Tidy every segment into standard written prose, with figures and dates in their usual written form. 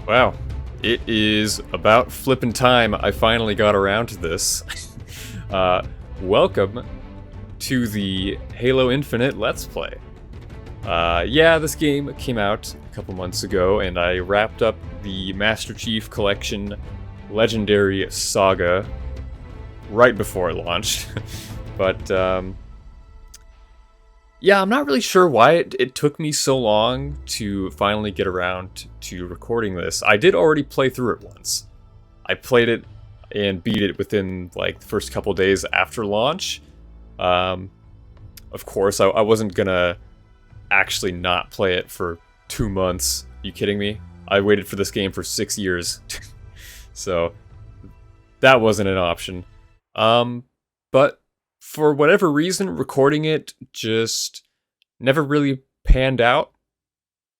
Wow, it is about flippin' time I finally got around to this. Welcome to the Halo Infinite Let's Play. Yeah, this game came out a couple months ago, and I wrapped up the Master Chief Collection Legendary Saga right before it launched. But, yeah, I'm not really sure why it took me so long to finally get around to recording this. I did already play through it once. I played it and beat it within, like, the first couple days after launch. Of course, I wasn't gonna actually not play it for 2 months. Are you kidding me? I waited for this game for 6 years. So, that wasn't an option. But for whatever reason, recording it just never really panned out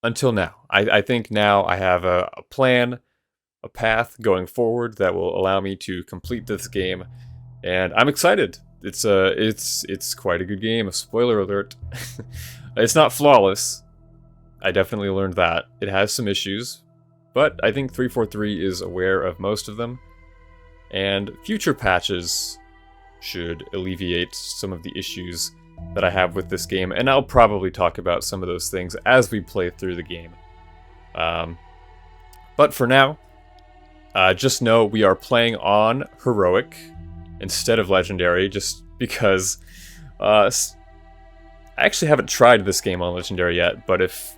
until now. I think now I have a plan, a path going forward that will allow me to complete this game, and I'm excited. It's quite a good game. Spoiler alert. It's not flawless. I definitely learned that. It has some issues, but I think 343 is aware of most of them, and future patches should alleviate some of the issues that I have with this game, and I'll probably talk about some of those things as we play through the game. But for now, just know we are playing on Heroic instead of Legendary, just because I actually haven't tried this game on Legendary yet, but if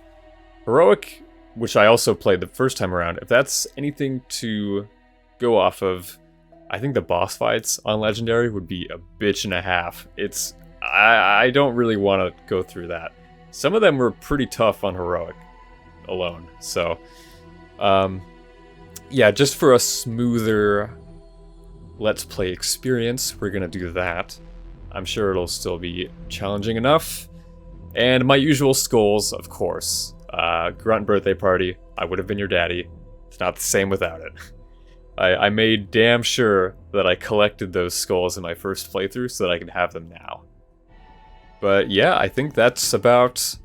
Heroic, which I also played the first time around, if that's anything to go off of, I think the boss fights on Legendary would be a bitch and a half. I don't really want to go through that. Some of them were pretty tough on Heroic alone. So, yeah, just for a smoother Let's Play experience, we're going to do that. I'm sure it'll still be challenging enough. And my usual skulls, of course. Grunt birthday party, I would have been your daddy. It's not the same without it. I made damn sure that I collected those skulls in my first playthrough so that I can have them now. But yeah, I think that's about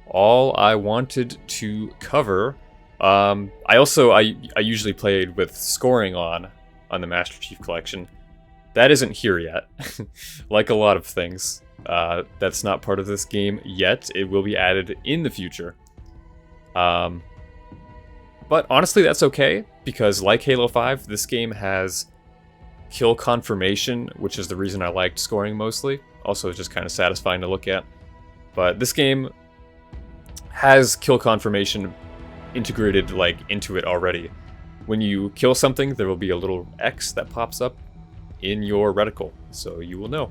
all I wanted to cover. I usually played with scoring on the Master Chief Collection. That isn't here yet. Like a lot of things. That's not part of this game yet. It will be added in the future. But honestly, that's okay, because like Halo 5, this game has kill confirmation, which is the reason I liked scoring mostly. Also, it's just kind of satisfying to look at. But this game has kill confirmation integrated, like, into it already. When you kill something, there will be a little X that pops up in your reticle, so you will know.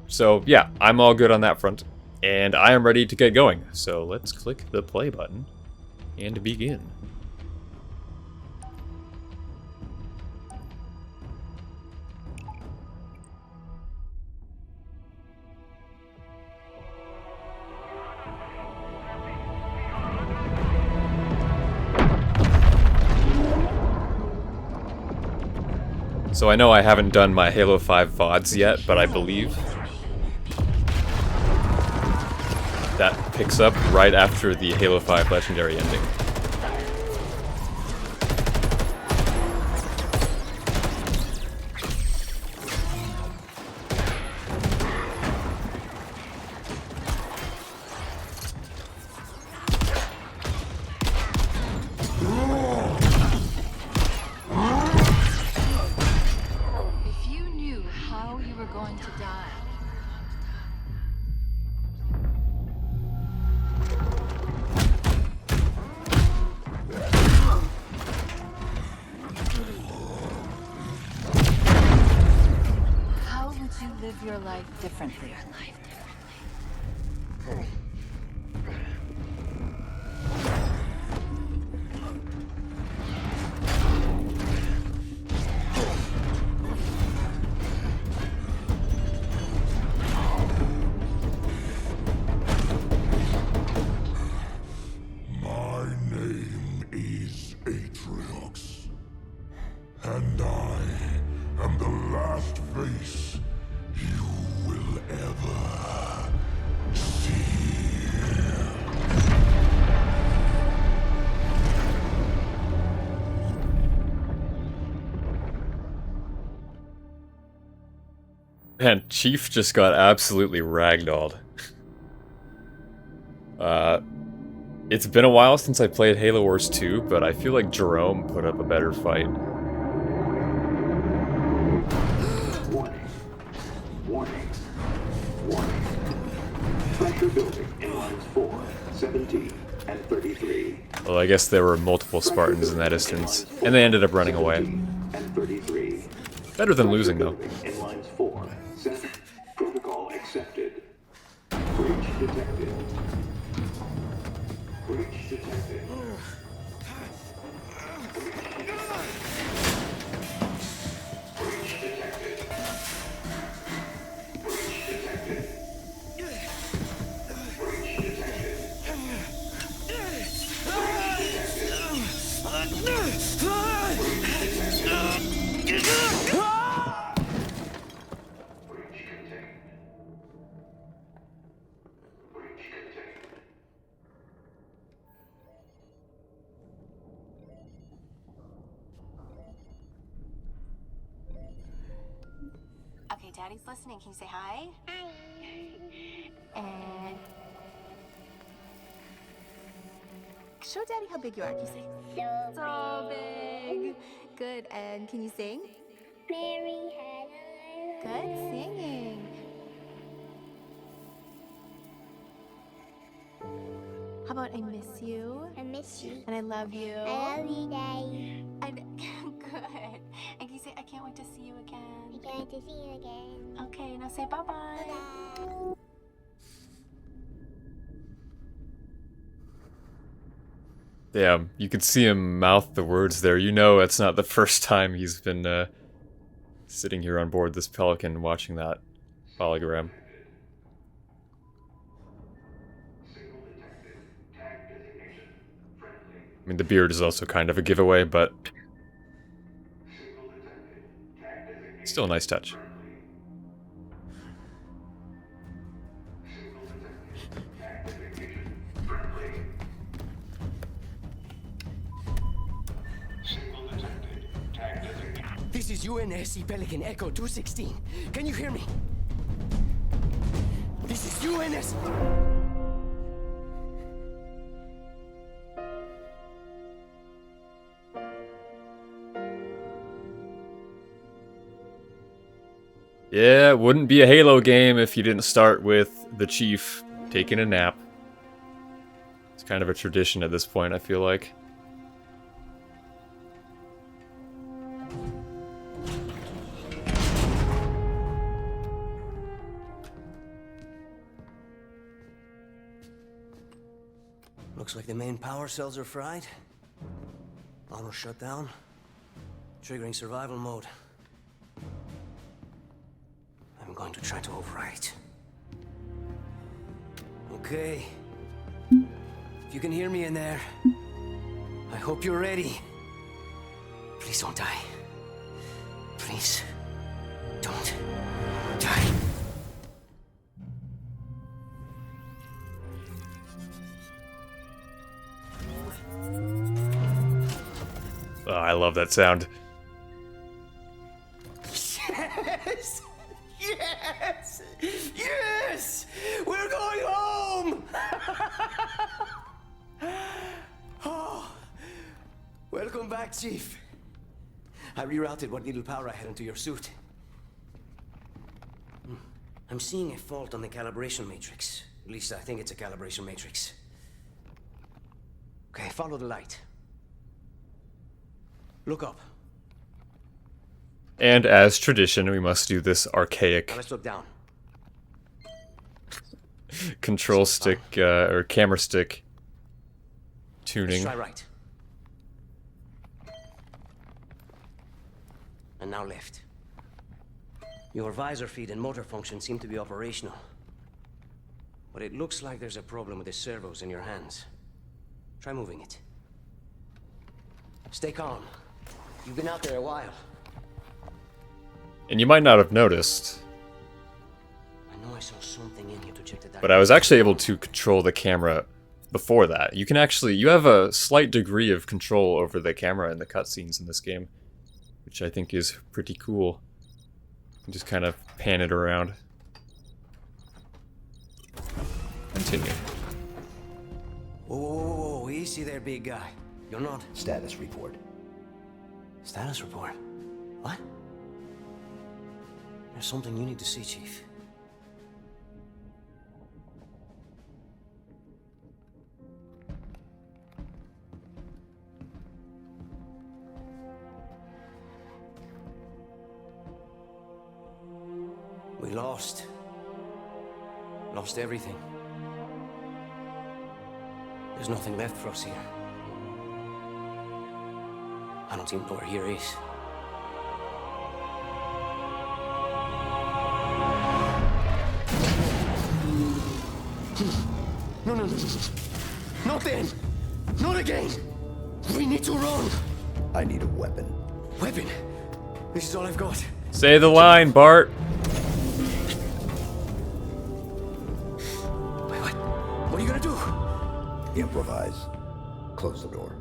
So yeah, I'm all good on that front, and I am ready to get going. So let's click the play button and begin. So I know I haven't done my Halo 5 VODs yet, but I believe that picks up right after the Halo 5 Legendary ending. Live your life differently. My name is Atriox, and I am the last face you will ever see. Man, Chief just got absolutely ragdolled. It's been a while since I played Halo Wars 2, but I feel like Jerome put up a better fight. Warning. Warning. Warning. Pressure building in lines 4, 17, and 33. Well, I guess there were multiple Spartans in that distance, and they ended up running away. And 33. Better than losing, though. In lines 4, 7. Protocol accepted. Breach detected. Breach detected. Breach detected. Breach detected. Breach detected. Breach contained. Breach contained. Okay, Daddy's listening. Can you say hi? Hi. And show Daddy how big you are. Can you say so big? Good. And can you sing? Mary had a Good singing. How about I miss you I miss you. and I love you? I love you, Daddy. And good. And can you say I can't wait to see you again? I can't wait to see you again. Okay, now say bye-bye. Bye. Yeah, you could see him mouth the words there. You know it's not the first time he's been sitting here on board this Pelican watching that hologram. I mean, the beard is also kind of a giveaway, but still a nice touch. This is UNSC Pelican Echo 216. Can you hear me? This is UNS. Yeah, it wouldn't be a Halo game if you didn't start with the Chief taking a nap. It's kind of a tradition at this point, I feel like. Looks like the main power cells are fried. Auto shut down. Triggering survival mode. I'm going to try to overwrite. Okay. If you can hear me in there, I hope you're ready. Please don't die. Please don't die. Oh, I love that sound. Yes! Yes! Yes! We're going home! Oh, welcome back, Chief. I rerouted what little power I had into your suit. I'm seeing a fault on the calibration matrix. At least I think it's a calibration matrix. Okay, follow the light. Look up. And as tradition, we must do this Now archaic let's look down. control stick or camera stick Let's tuning. try right. And now left. Your visor feed and motor function seem to be operational. But it looks like there's a problem with the servos in your hands. Try moving it. Stay calm. You've been out there a while. And you might not have noticed, I know I saw something in here to check that. but I was actually able to control the camera before that. You can actually, you have a slight degree of control over the camera in the cutscenes in this game, which I think is pretty cool. Just kind of pan it around. Continue. Whoa, whoa, whoa, whoa, easy there, big guy. You're not... Status report. Status report? What? There's something you need to see, Chief. We lost. Lost everything. There's nothing left for us here. I don't even know where here is. No, no, no. Not then. Not again. We need to run. I need a weapon. Weapon? This is all I've got. Say the line, Bart. Wait, what? What are you gonna do? Improvise. Close the door.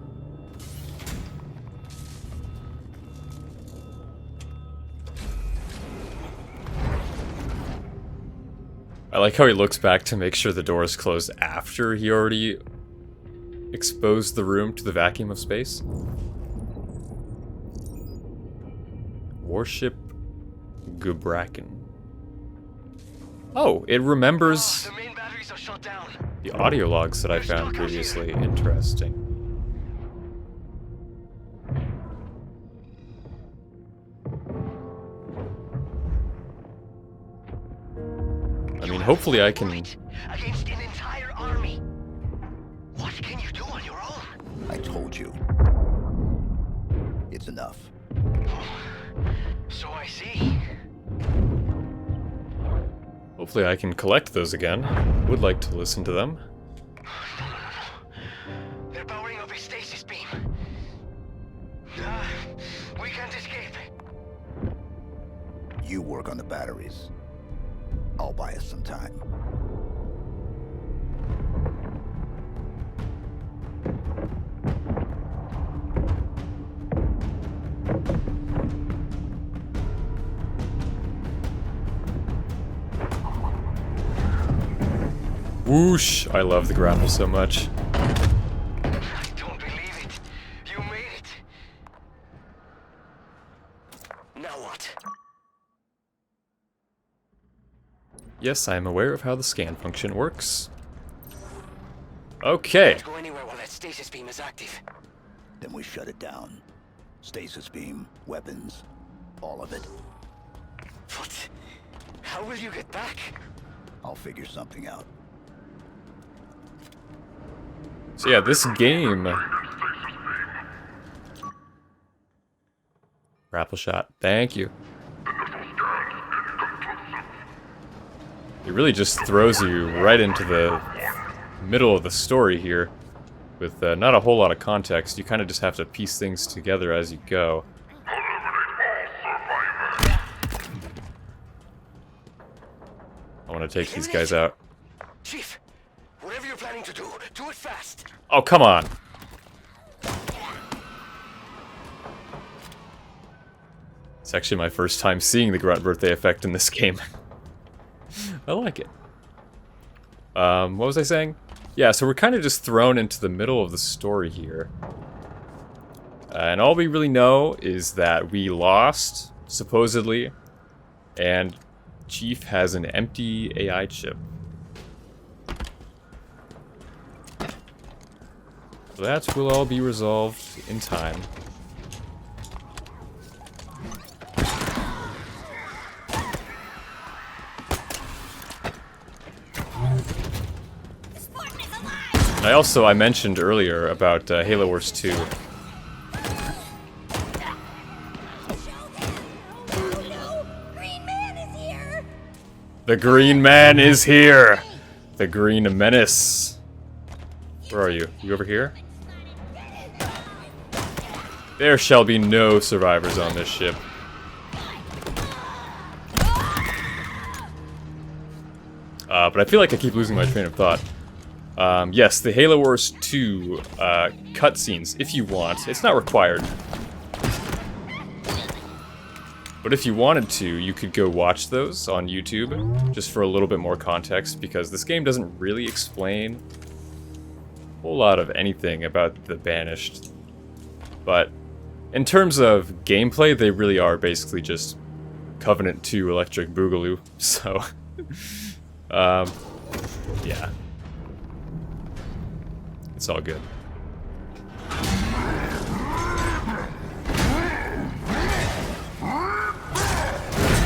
I like how he looks back to make sure the door is closed after he already exposed the room to the vacuum of space. Warship Gbraakon. Oh, it remembers The main batteries are shut down. the audio logs that I found previously. Interesting. I mean, hopefully I can... Against an entire army. What can you do on your own? I told you. It's enough. So I see. Hopefully I can collect those again. Would like to listen to them. They're powering up a stasis beam. We can't escape. You work on the batteries. I'll buy us some time. Whoosh! I love the grapple so much. I don't believe it. You made it. Now what? Yes, I am aware of how the scan function works. Okay. Don't go anywhere while that stasis beam is active. Then we shut it down. Stasis beam, weapons, all of it. But how will you get back? I'll figure something out. So yeah, this game... Grapple shot. Thank you. It really just throws you right into the middle of the story here. With not a whole lot of context. You kind of just have to piece things together as you go. I want to take these guys out. Chief, whatever you're planning to do it fast. Oh, come on! It's actually my first time seeing the grunt birthday effect in this game. I like it. What was I saying? Yeah, so we're kind of just thrown into the middle of the story here. And all we really know is that we lost, supposedly, and Chief has an empty AI chip. So that will all be resolved in time. And I mentioned earlier about Halo Wars 2. The Green Man is here! The Green Menace. Where are you? You over here? There shall be no survivors on this ship. But I feel like I keep losing my train of thought. Yes, the Halo Wars 2 cutscenes, if you want. It's not required. But But if you wanted to, you could go watch those on YouTube, just for a little bit more context, because this game doesn't really explain a whole lot of anything about the Banished. But in terms of gameplay, they really are basically just Covenant 2 Electric Boogaloo, so... yeah. It's all good.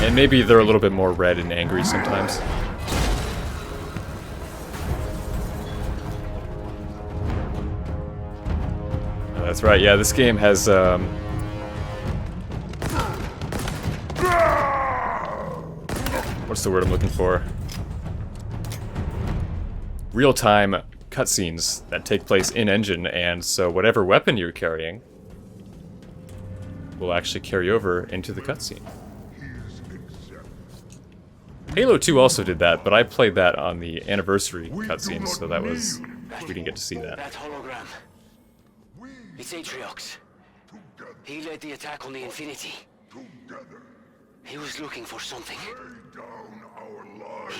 And maybe they're a little bit more red and angry sometimes. Oh, that's right, yeah, this game has, what's the word I'm looking for? Real-time cutscenes that take place in-engine, and so whatever weapon you're carrying will actually carry over into the cutscene. Halo 2 also did that, but I played that on the anniversary cutscene, so that was... we didn't get to see that. That hologram. It's Atriox. He led the attack on the Infinity. Together, He was looking for something. lay down our lives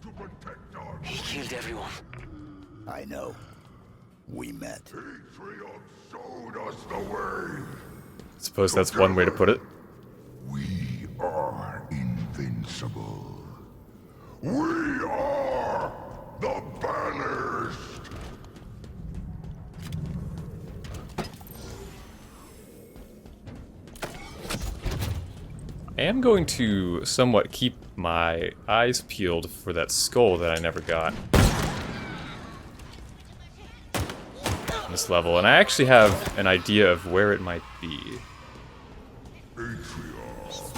to protect our He killed everyone. I know. We met. Atriox showed us the way. Suppose that's one way to put it. We are invincible. We are the Banished. I am going to somewhat keep my eyes peeled for that skull that I never got on this level, and I actually have an idea of where it might be. Atriox.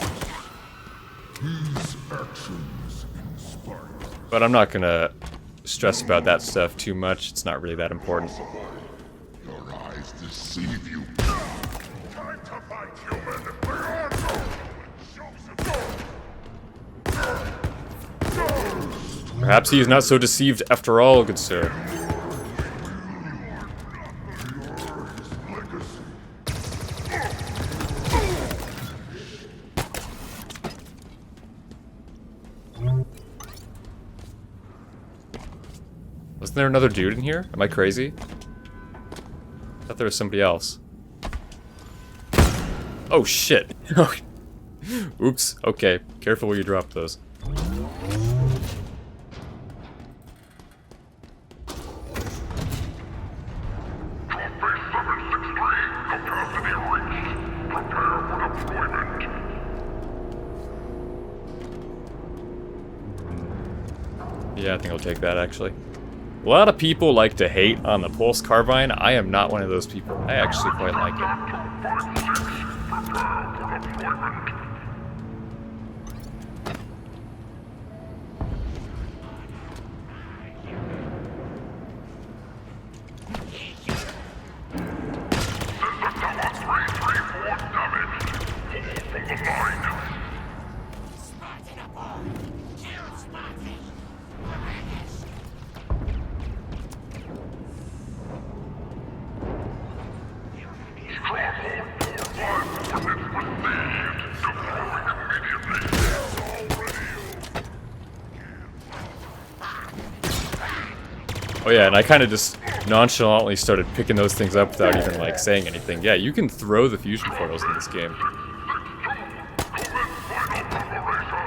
His actions inspire us. But I'm not gonna stress about that stuff too much, it's not really that important. Your eyes deceive you. Time to fight, human. We are Perhaps he is not so deceived after all, good sir. Wasn't there another dude in here? Am I crazy? I thought there was somebody else. Oh shit! Oops, okay. Careful where you drop those. Yeah, I think I'll take that, actually. A lot of people like to hate on the Pulse Carbine. I am not one of those people. I actually quite like it. Oh yeah, and I kind of just nonchalantly started picking those things up without even, like, saying anything. Yeah, you can throw the fusion portals in this game.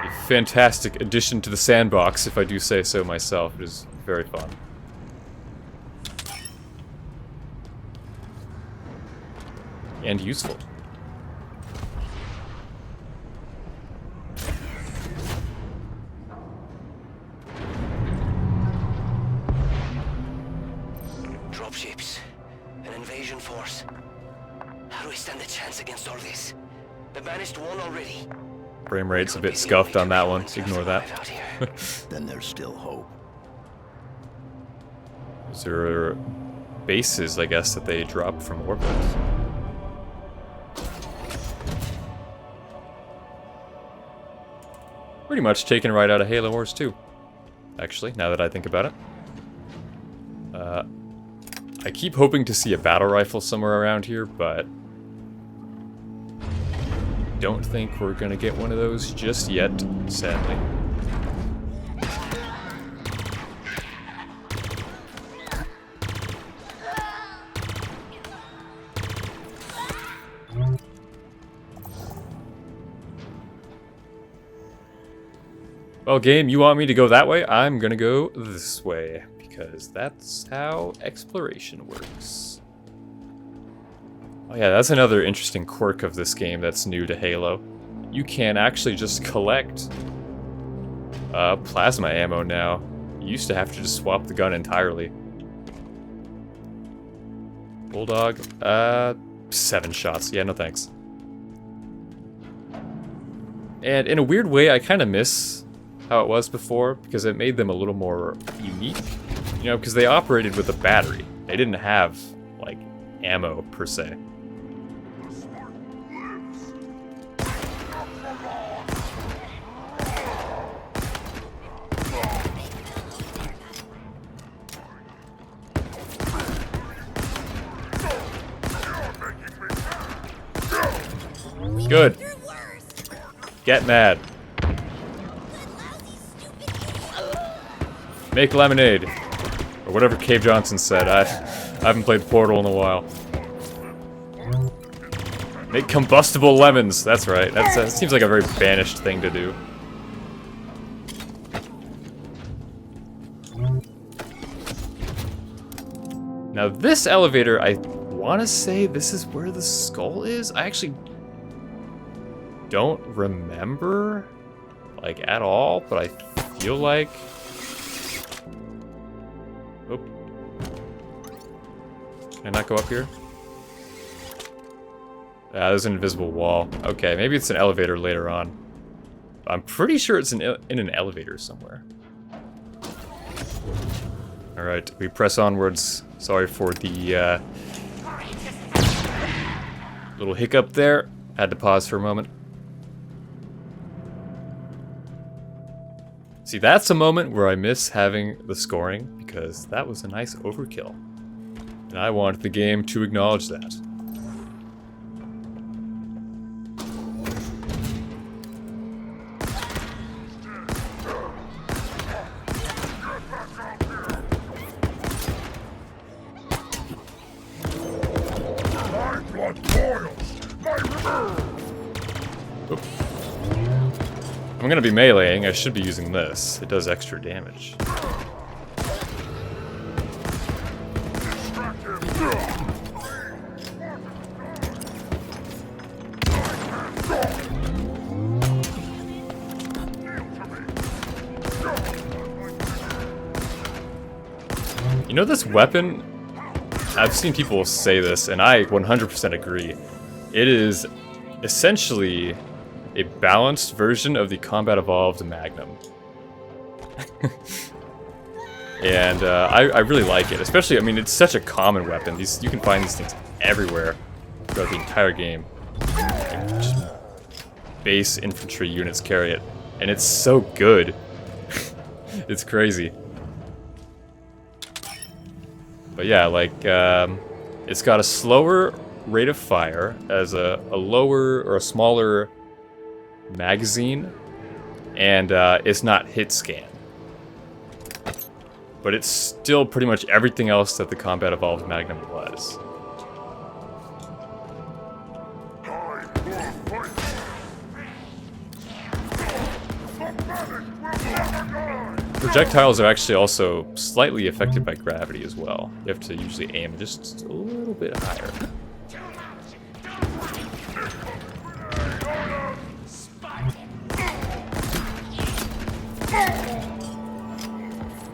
A fantastic addition to the sandbox, if I do say so myself. It is very fun. And useful. Dropships. An invasion force. How do we stand a chance against all this? The Banished won already. Frame rate's a bit scuffed on that one. Ignore that. Then there's still hope. Those are bases, I guess, that they drop from orbit. Pretty much taken right out of Halo Wars 2. Actually, now that I think about it. I keep hoping to see a battle rifle somewhere around here, but don't think we're gonna get one of those just yet, sadly. Well, game, you want me to go that way? I'm gonna go this way, because that's how exploration works. Oh yeah, that's another interesting quirk of this game that's new to Halo. You can actually just collect plasma ammo now. You used to have to just swap the gun entirely. Bulldog, 7 shots. Yeah, no thanks. And in a weird way, I kind of miss how it was before, because it made them a little more unique. You know, because they operated with a battery. They didn't have, like, ammo, per se. Good. Get mad. Make lemonade. Or whatever Cave Johnson said. I haven't played Portal in a while. Make combustible lemons. That's right. That seems like a very banished thing to do. Now this elevator, I want to say this is where the skull is. I actually don't remember, like, at all, but I feel like... Oop. Can I not go up here? Ah, there's an invisible wall. Okay, maybe it's an elevator later on. I'm pretty sure it's in an elevator somewhere. Alright, we press onwards. Sorry for the little hiccup there. Had to pause for a moment. See, that's a moment where I miss having the scoring, because that was a nice overkill. And I wanted the game to acknowledge that. My blood boils! My river! Oop. I'm gonna be meleeing, I should be using this. It does extra damage. You know, this weapon, I've seen people say this, and I 100% agree. It is essentially a balanced version of the Combat Evolved Magnum. And I really like it, especially, I mean, it's such a common weapon. You can find these things everywhere throughout the entire game. And just base infantry units carry it, and it's so good. It's crazy. But yeah, like, it's got a slower rate of fire as a lower or a smaller magazine, and it's not hit scan. But it's still pretty much everything else that the Combat Evolved Magnum was. Projectiles are actually also slightly affected by gravity as well. You have to usually aim just a little bit higher.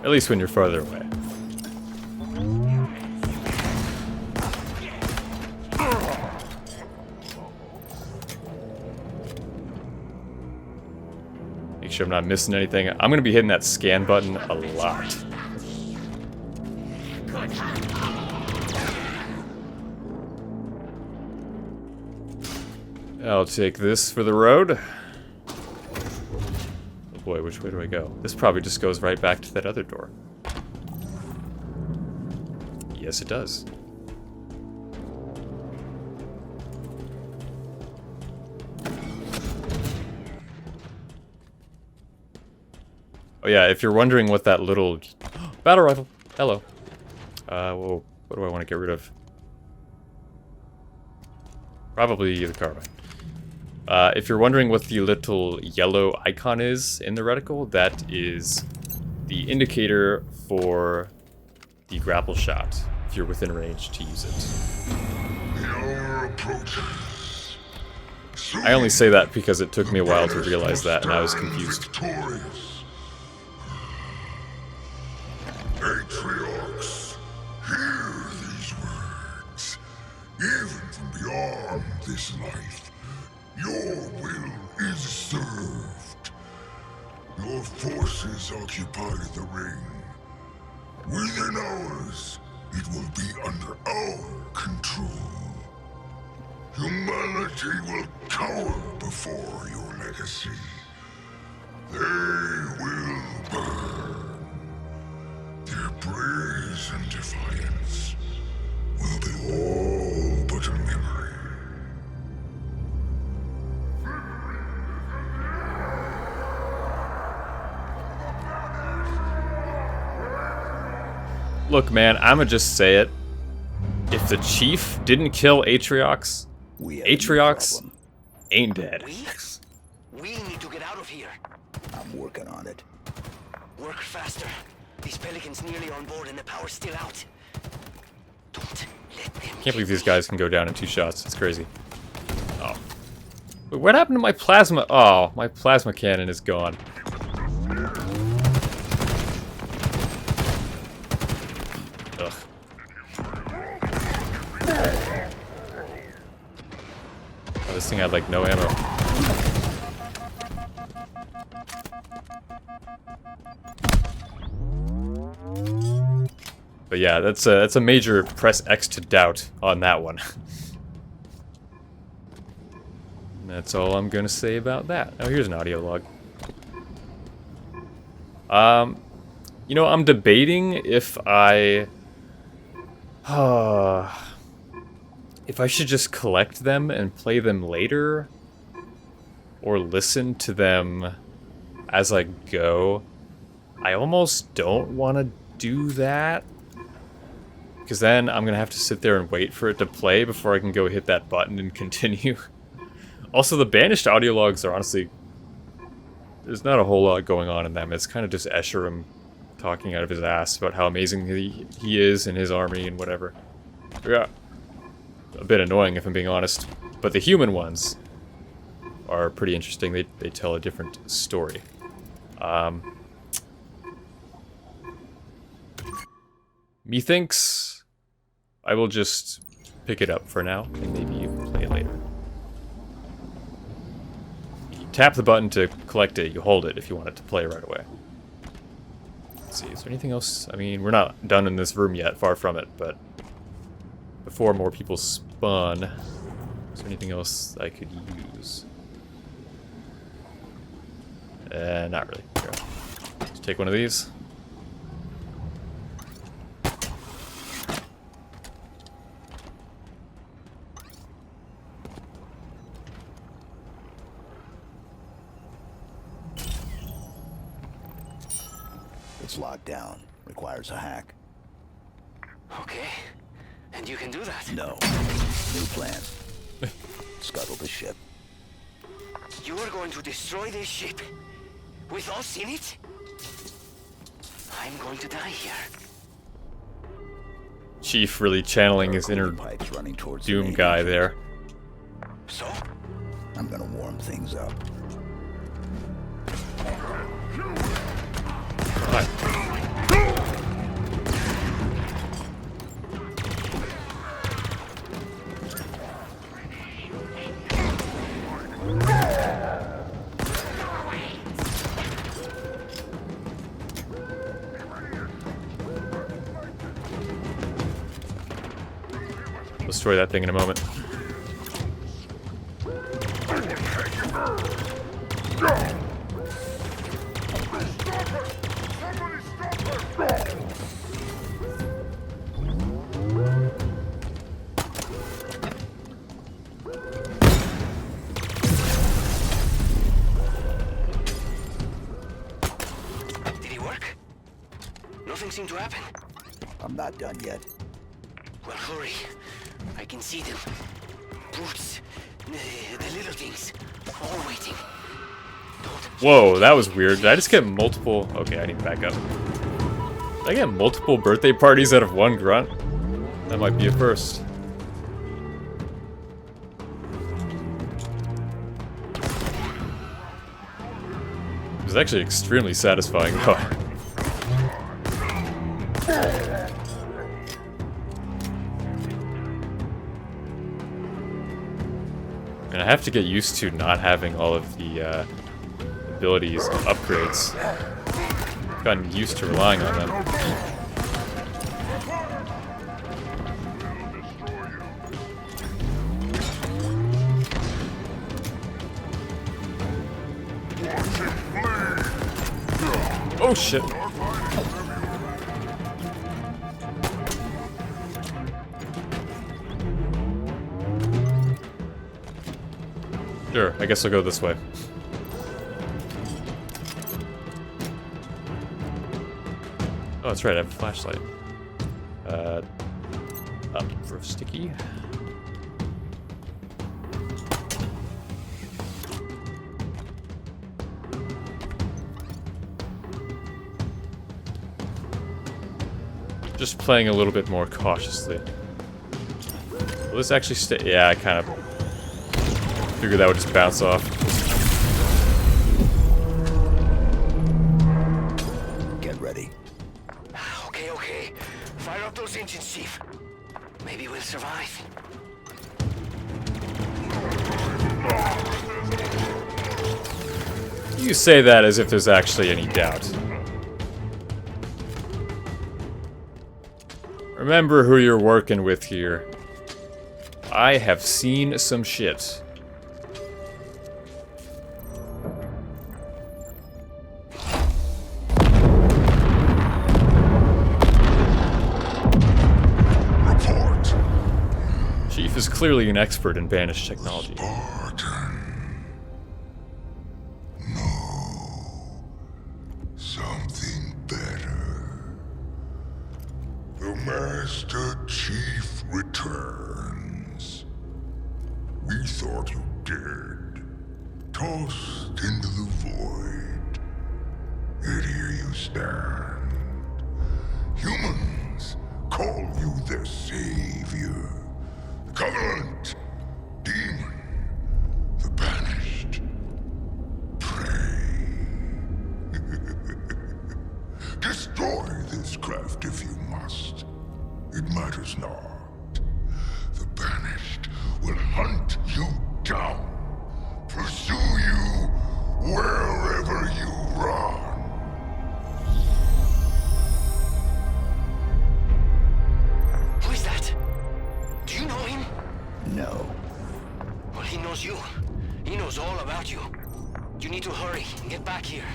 At least when you're farther away. Make sure I'm not missing anything. I'm going to be hitting that scan button a lot. I'll take this for the road. Oh boy, which way do I go? This probably just goes right back to that other door. Yes, it does. Oh yeah, if you're wondering what that little battle rifle. Hello. Whoa. What do I want to get rid of? Probably the carbine. If you're wondering what the little yellow icon is in the reticle, that is the indicator for the grapple shot, if you're within range to use it. The hour approaches. I only say that because it took me a while to realize that, and I was confused. Victorious. Patriarchs, hear these words. Even from beyond this life, your will is served. Your forces occupy the ring. Within hours, it will be under our control. Humanity will cower before your legacy. They will burn. Their praise and defiance will be all but a memory. Look, man, I'ma just say it. If the chief didn't kill Atriox, We have a new Atriox problem. ain't dead. We need to get out of here. I'm working on it. Work faster. These pelicans nearly on board and the power's still out. Don't let them. Can't believe these guys can go down in 2 shots. It's crazy. Oh. Wait, what happened to my plasma? Oh, my plasma cannon is gone. Ugh. Oh, this thing had like no ammo. But yeah, that's a major press X to doubt on that one. And that's all I'm gonna say about that. Oh, here's an audio log. You know, I'm debating if I should just collect them and play them later, or listen to them as I go. I almost don't want to do that, because then I'm gonna have to sit there and wait for it to play before I can go hit that button and continue. Also, the banished audio logs are honestly, there's not a whole lot going on in them. It's kind of just Escherim talking out of his ass about how amazing he is and his army and whatever. Yeah, a bit annoying if I'm being honest. But the human ones are pretty interesting. They tell a different story. Methinks I will just pick it up for now and maybe play it later. You tap the button to collect it, you hold it if you want it to play right away. Let's see, is there anything else? I mean, we're not done in this room yet, far from it, but before more people spawn, is there anything else I could use? Not really. Here. Let's take one of these. It's locked down. Requires a hack. Okay. And you can do that? No. New plan. Scuttle the ship. You are going to destroy this ship with us in it? I'm going to die here. Chief really channeling his inner Pipes running towards the Doom main guy entrance. there. So? I'm gonna warm things up. Let's destroy that thing in a moment. nothing seemed to happen. I'm not done yet. Well, hurry. I can see them. Brutes. The little things. All waiting. Whoa, that was weird. Did I just get multiple... Okay, I need to back up. Did I get multiple birthday parties out of one grunt? That might be a first. It was actually extremely satisfying, though. And I have to get used to not having all of the abilities and upgrades. I've gotten used to relying on them. Oh shit. Sure, I guess I'll go this way. Oh, that's right, I have a flashlight. Up for a sticky. Just playing a little bit more cautiously. Will this actually stay? Yeah, I kind of figured that would just bounce off. Get ready. Okay. Fire up those engines, Chief. Maybe we'll survive. You say that as if there's actually any doubt. Remember who you're working with here. I have seen some shit. Report. Chief is clearly an expert in banished technology. Spartan. No. Something better. The Master Chief returns. We thought you dead, tossed into the void. Yet here you stand. Humans call you their savior. Covenant, demon, the banished, prey. Destroy this craft if you must. It matters not. The banished will hunt you down, pursue you wherever you run. Who is that? Do you know him? No. Well, he knows you. He knows all about you. You need to hurry and get back here.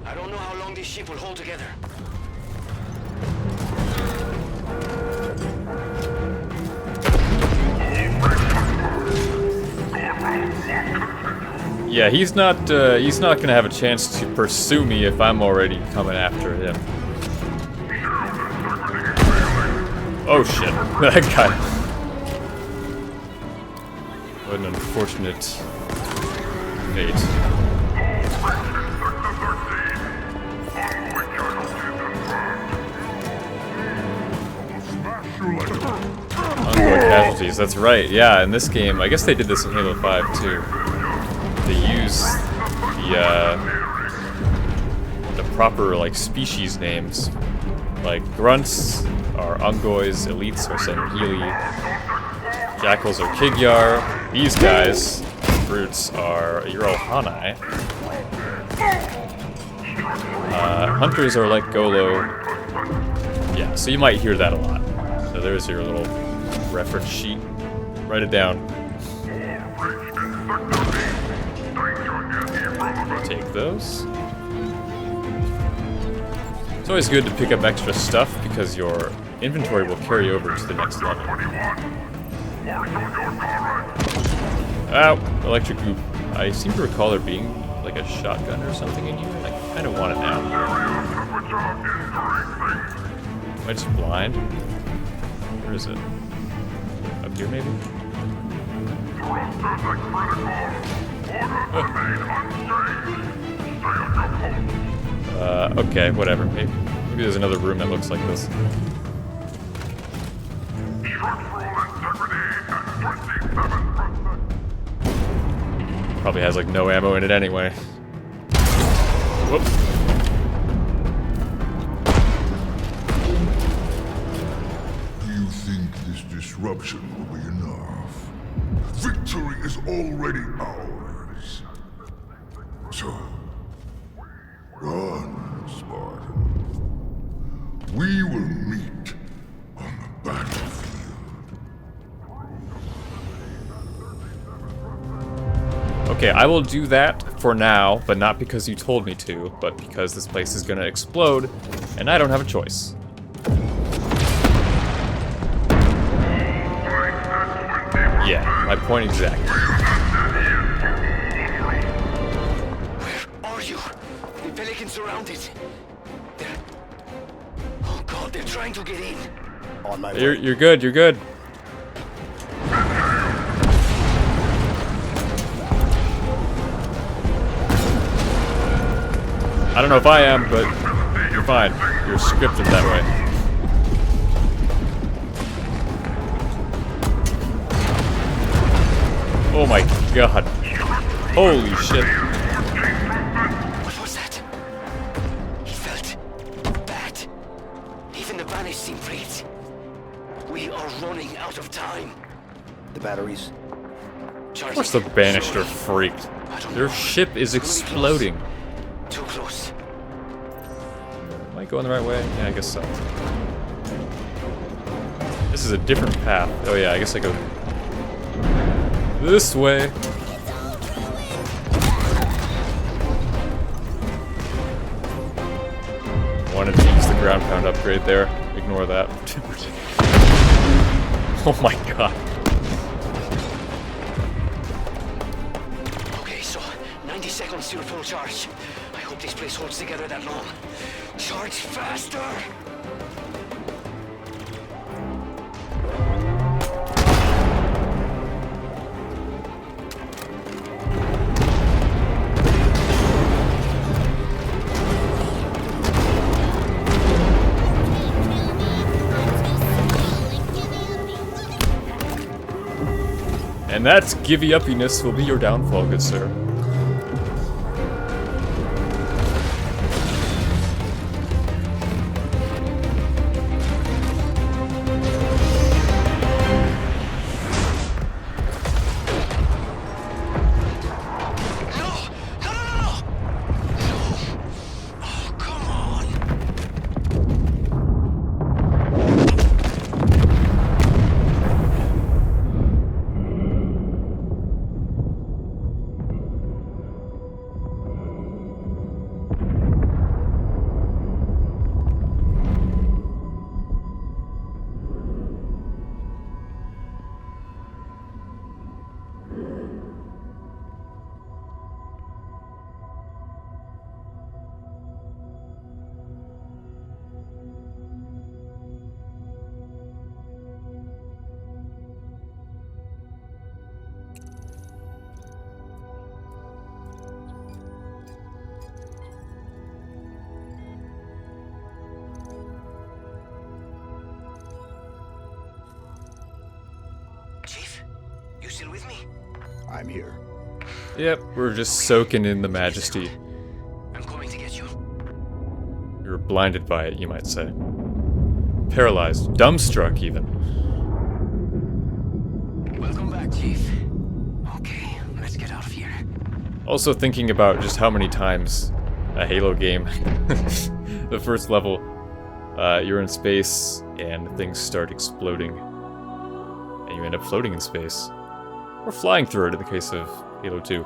I don't know how long this ship will hold together. Yeah, he's not gonna have a chance to pursue me if I'm already coming after him. Oh shit, that guy. What an unfortunate fate. Ongoing casualties, that's right. Yeah, in this game, I guess they did this in Halo 5 too. They use the proper like species names. Like grunts are Ungoys, elites are Sangheili, jackals are Kigyar, these guys, brutes are Eurohanai. Hunters are like Golo. Yeah, so you might hear that a lot. So there's your little reference sheet. Write it down. Take those. It's always good to pick up extra stuff because your inventory will carry over to the next level. Ow! Electric goop. I seem to recall there being like a shotgun or something in here. I kind of want it now. Am I just blind? Where is it? Up here, maybe? Okay, whatever. Maybe there's another room that looks like this. Probably has like no ammo in it anyway. Whoop. Do you think this disruption will be enough? Victory is already ours. So, run, Spartan. We will meet on the battlefield. Okay, I will do that for now, but not because you told me to, but because this place is gonna explode, and I don't have a choice. Yeah, my point exactly. Where are you? The Pelican's surrounded. They're... Oh god, they're trying to get in. On my way. You're good, you're good. I don't know if I am, but you're fine. You're scripted that way. Oh my god. Holy shit. What was that? He felt bad. Even the Banished seem freaked. We are running out of time. The batteries. Of course the Banished are freaked. Their ship is exploding. Too close. Am I going the right way? Yeah, I guess so. This is a different path. Oh yeah, I guess I go this way. Wanted to use the ground pound upgrade there. Ignore that. Oh my god. Okay, so 90 seconds to full charge. I hope this place holds together that long. Charge faster! And that's givey-uppiness will be your downfall, good sir. Chief, you still with me? I'm here. Yep, we're just soaking in the majesty. I'm coming to get you. We were blinded by it, you might say. Paralyzed, dumbstruck even. Welcome back, Chief. Okay, let's get out of here. Also thinking about just how many times a Halo game, the first level, you're in space and things start exploding. And you end up floating in space. Or flying through it in the case of Halo 2.